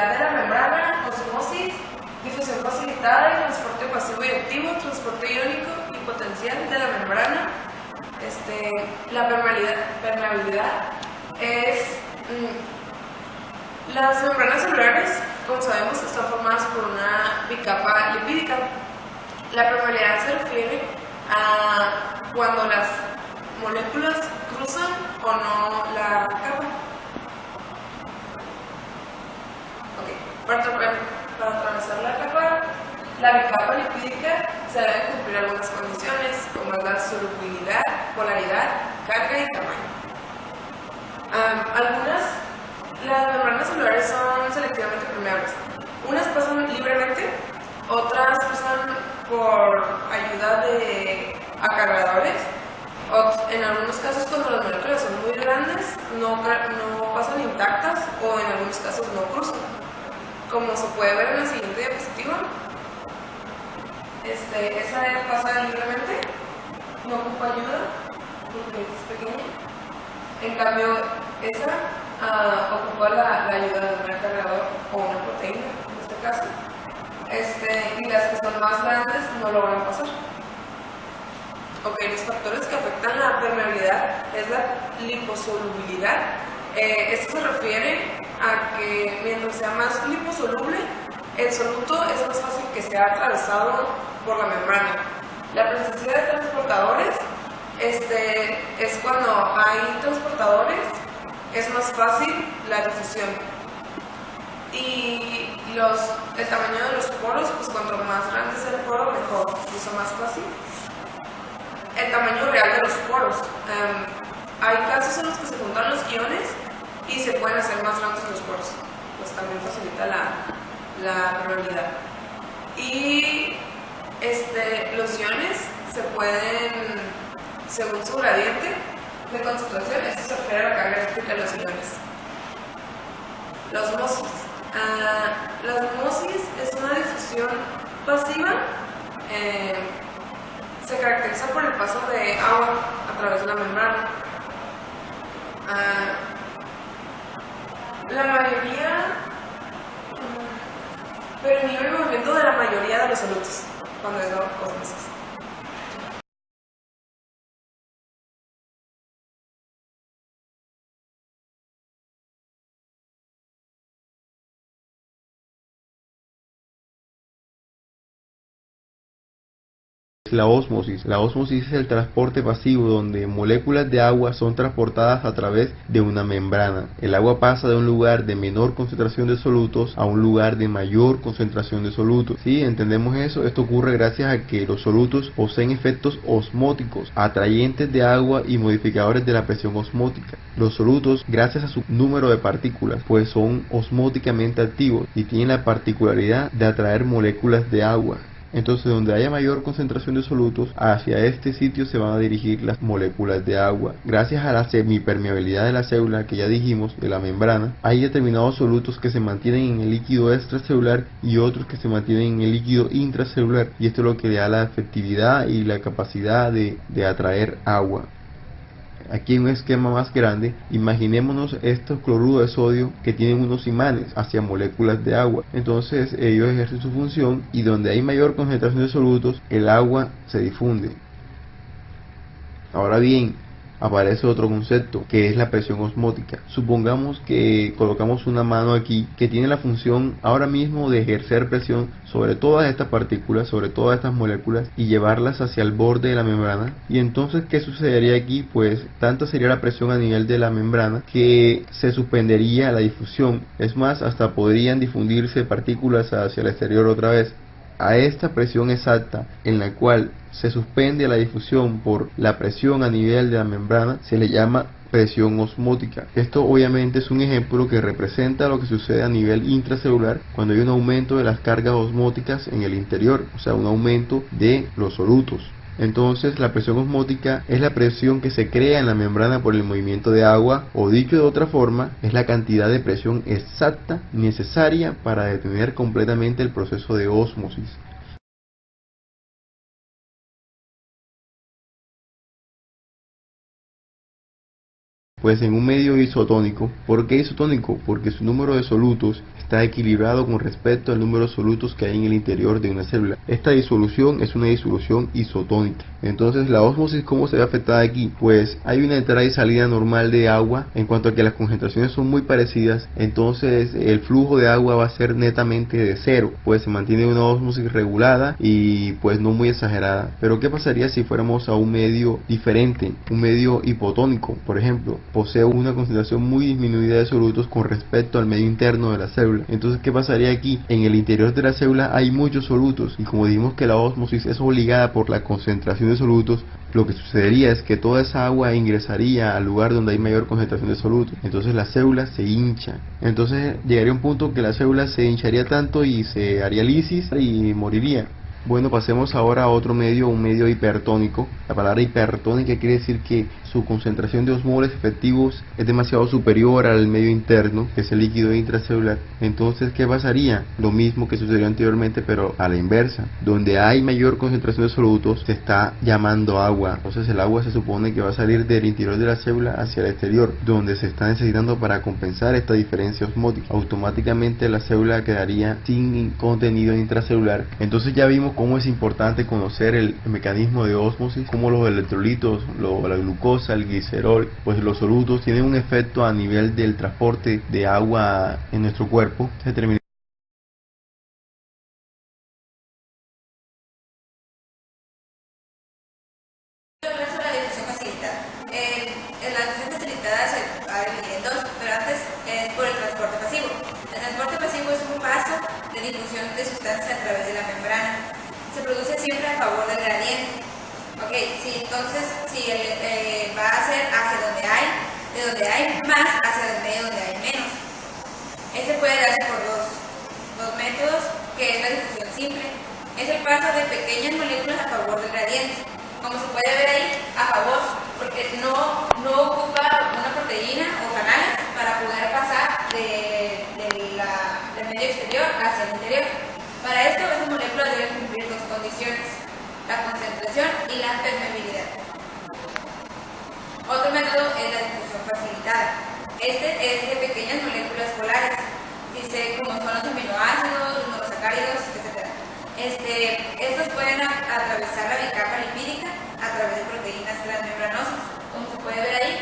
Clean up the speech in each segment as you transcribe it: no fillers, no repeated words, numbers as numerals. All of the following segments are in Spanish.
permeabilidad de la membrana, osmosis, difusión facilitada y transporte pasivo y activo, transporte iónico y potencial de la membrana. La permeabilidad es... las membranas celulares, como sabemos, están formadas por una bicapa lipídica. La permeabilidad se refiere a cuando las moléculas cruzan o no la capa. Para atravesar la capa, la bicapa lipídica se deben cumplir algunas condiciones, como es la solubilidad, polaridad, carga y tamaño. Las membranas celulares son selectivamente permeables. Unas pasan libremente, otras pasan por ayuda de acarreadores. En algunos casos, cuando las moléculas son muy grandes, no pasan intactas o en algunos casos no cruzan. Como se puede ver en la siguiente diapositiva, esa pasa libremente, no ocupa ayuda porque es pequeña. En cambio, esa ocupa la ayuda de un cargador o una proteína, en este caso. Y las que son más grandes no logran pasar. Los factores que afectan la permeabilidad es la liposolubilidad. Esto se refiere a que mientras sea más liposoluble, el soluto es más fácil que sea atravesado por la membrana. La presencia de transportadores es cuando hay transportadores, es más fácil la difusión. Y el tamaño de los poros, pues cuanto más grande sea el poro, mejor, incluso más fácil. El tamaño real de los poros. Hay casos en los que se juntan los iones y se pueden hacer más grandes los poros, pues también facilita la permeabilidad. Y los iones se pueden, según su gradiente de concentración, esto se refiere a la carga eléctrica de los iones. La osmosis. La osmosis es una difusión pasiva. Se caracteriza por el paso de agua a través de la membrana. La mayoría permite el movimiento de la mayoría de los solutos cuando es la osmosis. La ósmosis. La ósmosis es el transporte pasivo donde moléculas de agua son transportadas a través de una membrana. El agua pasa de un lugar de menor concentración de solutos a un lugar de mayor concentración de solutos. ¿Sí? ¿Entendemos eso? Esto ocurre gracias a que los solutos poseen efectos osmóticos, atrayentes de agua y modificadores de la presión osmótica. Los solutos, gracias a su número de partículas, pues son osmóticamente activos y tienen la particularidad de atraer moléculas de agua. Entonces, donde haya mayor concentración de solutos, hacia este sitio se van a dirigir las moléculas de agua. Gracias a la semipermeabilidad de la célula, que ya dijimos, de la membrana, hay determinados solutos que se mantienen en el líquido extracelular y otros que se mantienen en el líquido intracelular, y esto es lo que le da la efectividad y la capacidad de atraer agua. Aquí en un esquema más grande, imaginémonos estos cloruros de sodio que tienen unos imanes hacia moléculas de agua. Entonces ellos ejercen su función y donde hay mayor concentración de solutos, el agua se difunde. Ahora bien, aparece otro concepto que es la presión osmótica. Supongamos que colocamos una mano aquí que tiene la función ahora mismo de ejercer presión sobre todas estas partículas, sobre todas estas moléculas y llevarlas hacia el borde de la membrana. Y entonces, ¿qué sucedería aquí? Pues tanta sería la presión a nivel de la membrana que se suspendería la difusión. Es más, hasta podrían difundirse partículas hacia el exterior otra vez. A esta presión exacta en la cual se suspende la difusión por la presión a nivel de la membrana se le llama presión osmótica. Esto obviamente es un ejemplo que representa lo que sucede a nivel intracelular cuando hay un aumento de las cargas osmóticas en el interior, o sea, un aumento de los solutos. Entonces, la presión osmótica es la presión que se crea en la membrana por el movimiento de agua, o dicho de otra forma, es la cantidad de presión exacta necesaria para detener completamente el proceso de ósmosis. Pues en un medio isotónico. ¿Por qué isotónico? Porque su número de solutos está equilibrado con respecto al número de solutos que hay en el interior de una célula. Esta disolución es una disolución isotónica. Entonces, la ósmosis, ¿cómo se ve afectada aquí? Pues hay una entrada y salida normal de agua. En cuanto a que las concentraciones son muy parecidas, entonces el flujo de agua va a ser netamente de cero, pues se mantiene una ósmosis regulada y pues no muy exagerada. Pero ¿qué pasaría si fuéramos a un medio diferente? Un medio hipotónico, por ejemplo, posee una concentración muy disminuida de solutos con respecto al medio interno de la célula. Entonces, ¿qué pasaría aquí? En el interior de la célula hay muchos solutos, y como dijimos que la ósmosis es obligada por la concentración de solutos, lo que sucedería es que toda esa agua ingresaría al lugar donde hay mayor concentración de solutos. Entonces la célula se hincha. Entonces llegaría un punto que la célula se hincharía tanto y se haría lisis y moriría. Bueno, pasemos ahora a otro medio, un medio hipertónico. La palabra hipertónica quiere decir que su concentración de osmoles efectivos es demasiado superior al medio interno, que es el líquido intracelular. Entonces, ¿qué pasaría? Lo mismo que sucedió anteriormente, pero a la inversa. Donde hay mayor concentración de solutos, se está llamando agua. Entonces el agua se supone que va a salir del interior de la célula hacia el exterior, donde se está necesitando para compensar esta diferencia osmótica. Automáticamente la célula quedaría sin contenido intracelular. Entonces ya vimos cómo es importante conocer el mecanismo de ósmosis, cómo los electrolitos, la glucosa, el glicerol, pues los solutos tienen un efecto a nivel del transporte de agua en nuestro cuerpo. Se termina. La difusión facilitada se va a dividir en dos, pero antes es por el transporte pasivo. El transporte pasivo es un paso de difusión de sustancias a través de la membrana. Se produce siempre a favor del gradiente. Ok, entonces va a ser hacia donde hay, de donde hay más hacia el medio donde hay menos. Este puede darse por dos métodos, que es la difusión simple. Es el paso de pequeñas moléculas a favor del gradiente. Como se puede ver ahí, a favor, porque no ocupa una proteína o canales para poder pasar del medio exterior hacia el interior. Para esto, esas moléculas deben cumplir dos condiciones: la concentración y la permeabilidad. Otro método es la difusión facilitada. Este es de pequeñas moléculas polares, dice como son los aminoácidos, los monosacáridos, etc. Estos pueden atravesar la bicapa lipídica a través de proteínas transmembranosas. Como se puede ver ahí,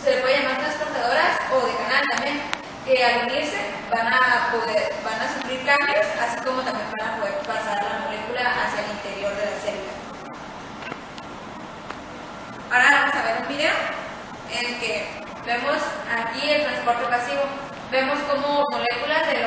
se le puede llamar transportadoras o de canal también, que al unirse van a sufrir cambios, así como también van a poder pasar la molécula hacia el interior de la célula. Ahora vamos a ver un video en el que vemos aquí el transporte pasivo. Vemos como moléculas del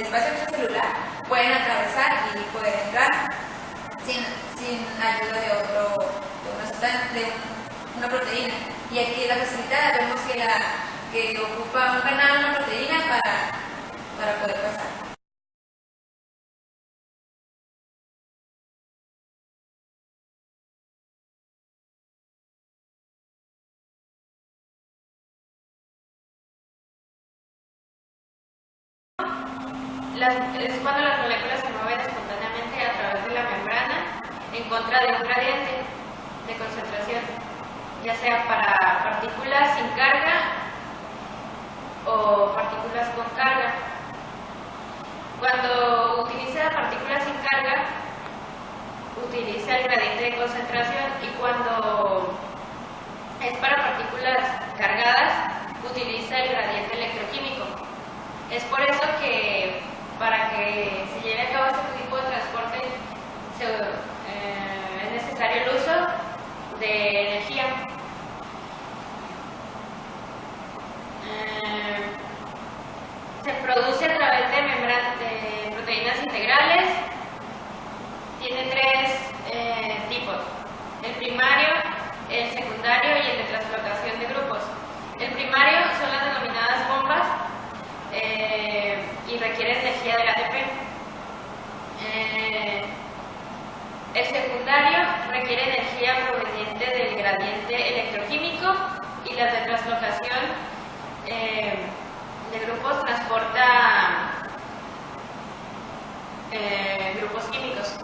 espacio extracelular pueden atravesar y pueden entrar sin ayuda de una proteína. Y aquí la facilitada vemos que ocupa un canal, una proteína para poder pasar. Es cuando las moléculas se mueven espontáneamente a través de la membrana en contra de un gradiente de concentración, ya sea para partículas sin carga o partículas con carga. Cuando utiliza partículas sin carga, utiliza el gradiente de concentración, y cuando es para partículas cargadas, utiliza el gradiente electroquímico. Es por eso que para que se lleve a cabo este tipo de transporte es necesario el uso de energía. Se produce a través de proteínas integrales. Tiene tres tipos: el primario, el secundario y el de translocación de grupos. El primario son las denominadas bombas y requiere energía del ATP. El secundario requiere energía proveniente del gradiente electroquímico, y las de translocación de grupos transporta grupos químicos.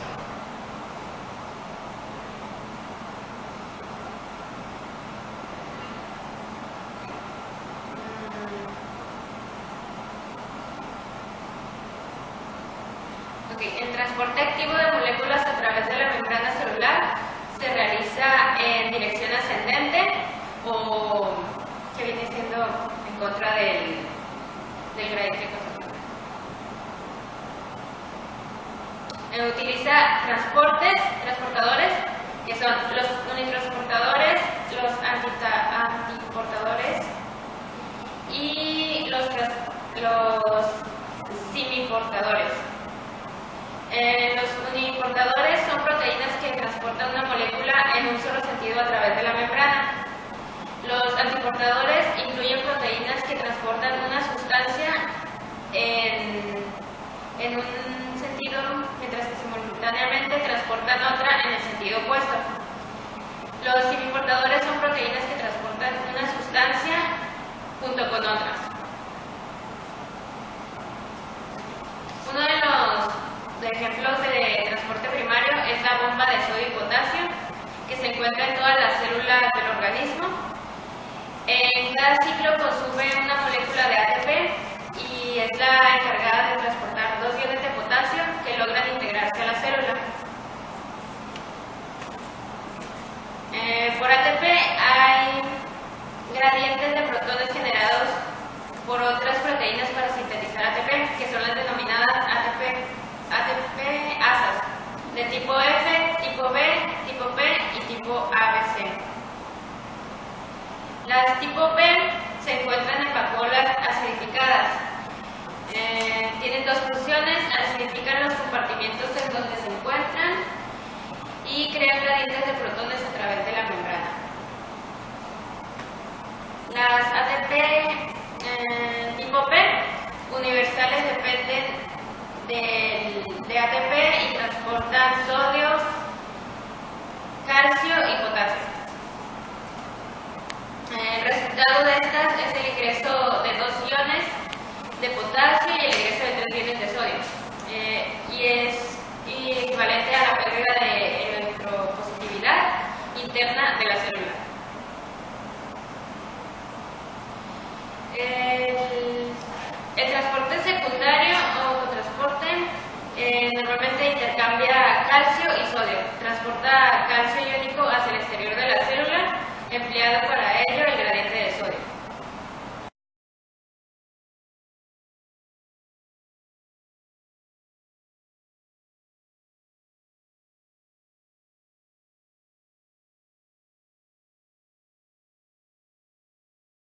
El transporte activo de moléculas a través de la membrana celular se realiza en dirección ascendente o que viene siendo en contra del gradiente de concentración. Utiliza transportadores, que son los unitransportadores, los antiportadores y los simiportadores. Los uniportadores son proteínas que transportan una molécula en un solo sentido a través de la membrana. Los antiportadores incluyen proteínas que transportan una sustancia en un sentido, mientras que simultáneamente transportan otra en el sentido opuesto. Los simiportadores son proteínas que transportan una sustancia junto con otras. Uno de los ejemplos de transporte primario es la bomba de sodio y potasio, que se encuentra en todas las células del organismo. En cada ciclo consume una molécula de ATP y es la encargada de transportar 2 iones de potasio que logran integrarse a la célula. Por ATP hay gradientes de protones generados por otras proteínas para sintetizar ATP, que son las denominadas ATP-asas, de tipo F, tipo B, tipo P y tipo ABC. Las tipo P se encuentran en vacuolas acidificadas. Tienen dos funciones: acidifican los compartimientos en donde se encuentran y crean gradientes de protones a través de la membrana. Las ATP tipo P universales dependen de ATP y transportan sodio, calcio y potasio. El resultado de estas es el ingreso de 2 iones de potasio y el ingreso de 3 iones de sodio, y es equivalente a la pérdida de electropositividad interna de la célula. El transporte secundario o cotransporte normalmente intercambia calcio y sodio. Transporta calcio iónico hacia el exterior de la célula, empleado para ello el gradiente de sodio.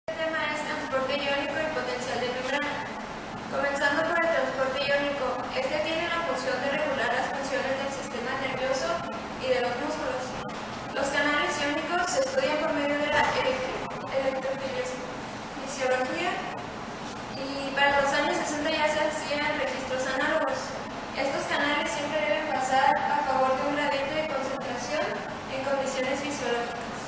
El tema es transporte iónico y potencial de membrana. Comenzando por el transporte iónico, este tiene la función de regular las funciones del sistema nervioso y de los músculos. Los canales iónicos se estudian por medio de la electrofisiología y para los años 60 ya se hacían registros análogos. Estos canales siempre deben pasar a favor de un gradiente de concentración en condiciones fisiológicas.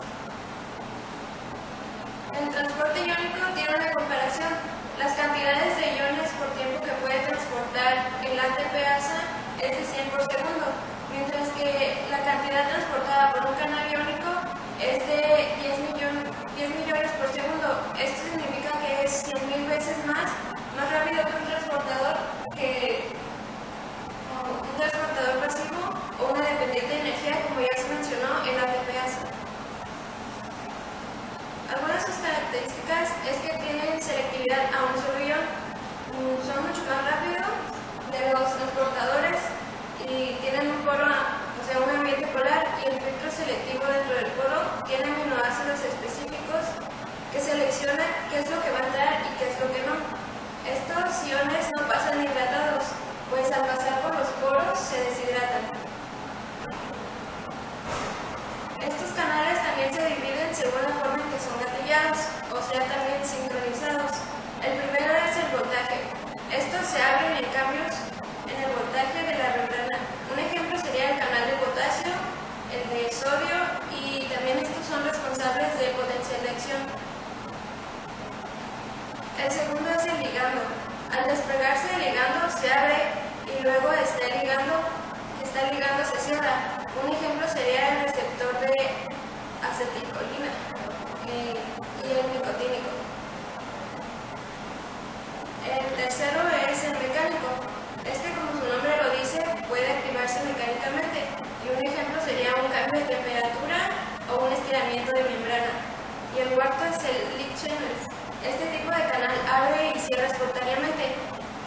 El transporte iónico tiene una comparación. Las cantidades de iones por tiempo que puede transportar el ATP-asa es de 100 por segundo, mientras que la cantidad transportada por un canal iónico es de 10 millones por segundo. Esto significa que es 100.000 veces más rápido que un transportador pasivo o una dependiente de energía, como ya se mencionó, el ATP-asa. Algunas de sus características es que tienen selectividad a un solo ion, son mucho más rápidos de los transportadores y tienen un polo, un ambiente polar, y el filtro selectivo dentro del polo tiene aminoácidos específicos que seleccionan qué es lo que va a entrar y qué es lo que no. Estos iones no pasan hidratados, pues al pasar por los poros se deshidratan. Estos canales también se dividen según la forma en que son gatillados, o sea, también sincronizados. El primero es el voltaje. Estos se abren en cambios en el voltaje de la membrana. Un ejemplo sería el canal de potasio, el de sodio, y también estos son responsables de potencial de acción. El segundo es el ligando. Al despegarse el ligando se abre y luego el ligando se cierra. Un ejemplo sería el receptor de acetilcolina y el nicotínico. El tercero es el mecánico. Este, como su nombre lo dice, exactamente. Y un ejemplo sería un cambio de temperatura o un estiramiento de membrana. Y el cuarto es el leak channel. Este tipo de canal abre y cierra espontáneamente.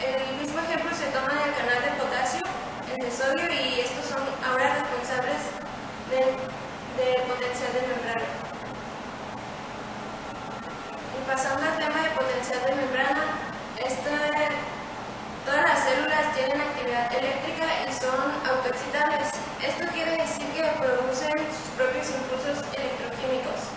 El mismo ejemplo se toma del canal de potasio, el de sodio, y estos son ahora responsables del potencial de membrana. Y pasando al tema de potencial de membrana, todas las células tienen actividad eléctrica y son autoexcitables. Esto quiere decir que producen sus propios impulsos electroquímicos.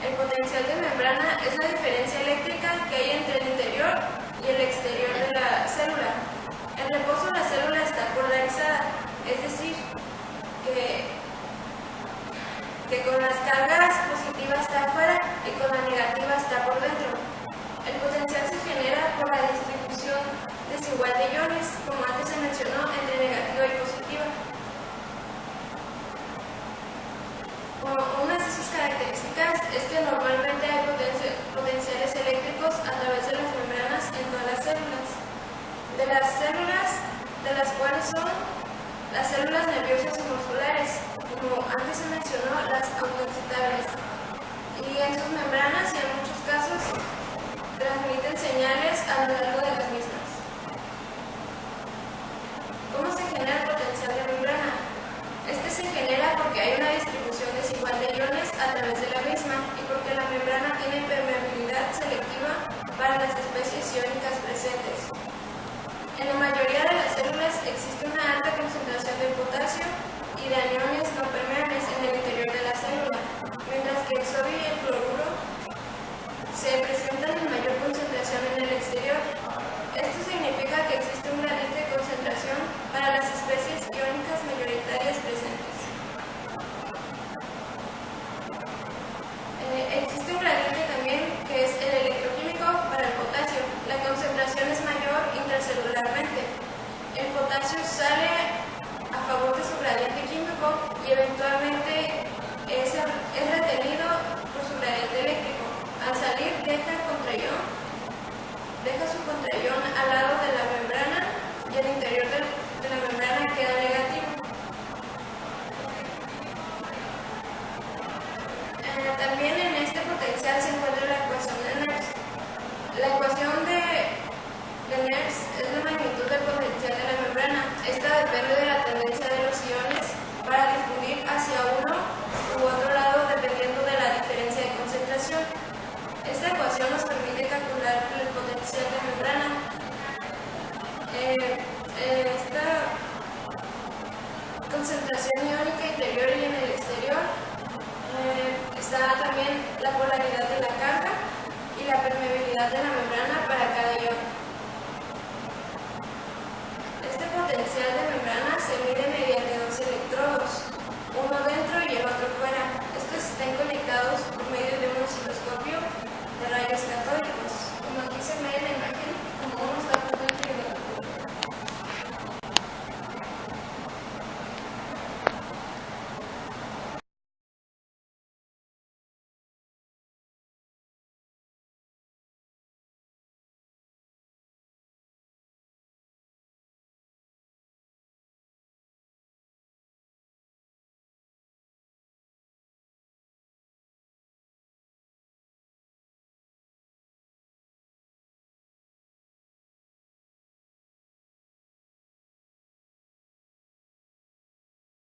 El potencial de membrana es la diferencia eléctrica que hay entre el interior y el exterior de la célula. En reposo la célula está polarizada, es decir, que con las cargas positivas está afuera y con la negativa está por dentro. El potencial se genera por la distribución desigual de iones, como antes se mencionó, entre negativa y positiva. Una de sus características es que normalmente hay potenciales eléctricos a través de las membranas en todas las células. De las células, de las cuales son las células nerviosas y musculares, como antes se mencionó, las autoexcitables. Y en sus membranas y en muchos casos transmiten señales a lo largo de las mismas. ¿Cómo se genera el potencial de membrana? Este se genera porque hay una distribución desigual de iones a través de la misma y porque la membrana tiene permeabilidad selectiva para las especies iónicas presentes. En la mayoría de las células existe una alta concentración de potasio y de aniones no permeables en el interior de la célula, mientras que el sodio y el cloruro se presentan en mayor concentración en el exterior. Esto significa que existe un gradiente de concentración para las especies iónicas mayoritarias presentes. Existe un gradiente también que es el electroquímico para el potasio. La concentración es mayor intracelularmente. El potasio sale a favor de su gradiente químico y eventualmente es retenido por su gradiente eléctrico. Al salir deja su contraión al lado de la membrana y el interior de la membrana queda negativo. También en este potencial se encuentra la ecuación de Nernst. La ecuación de Nernst es la magnitud del potencial de la membrana. Esta depende de la tendencia de los iones para difundir hacia uno u otro lado dependiendo de la diferencia de concentración. Esta ecuación nos permite calcular el potencial de membrana. Esta concentración iónica interior y en el exterior está también la polaridad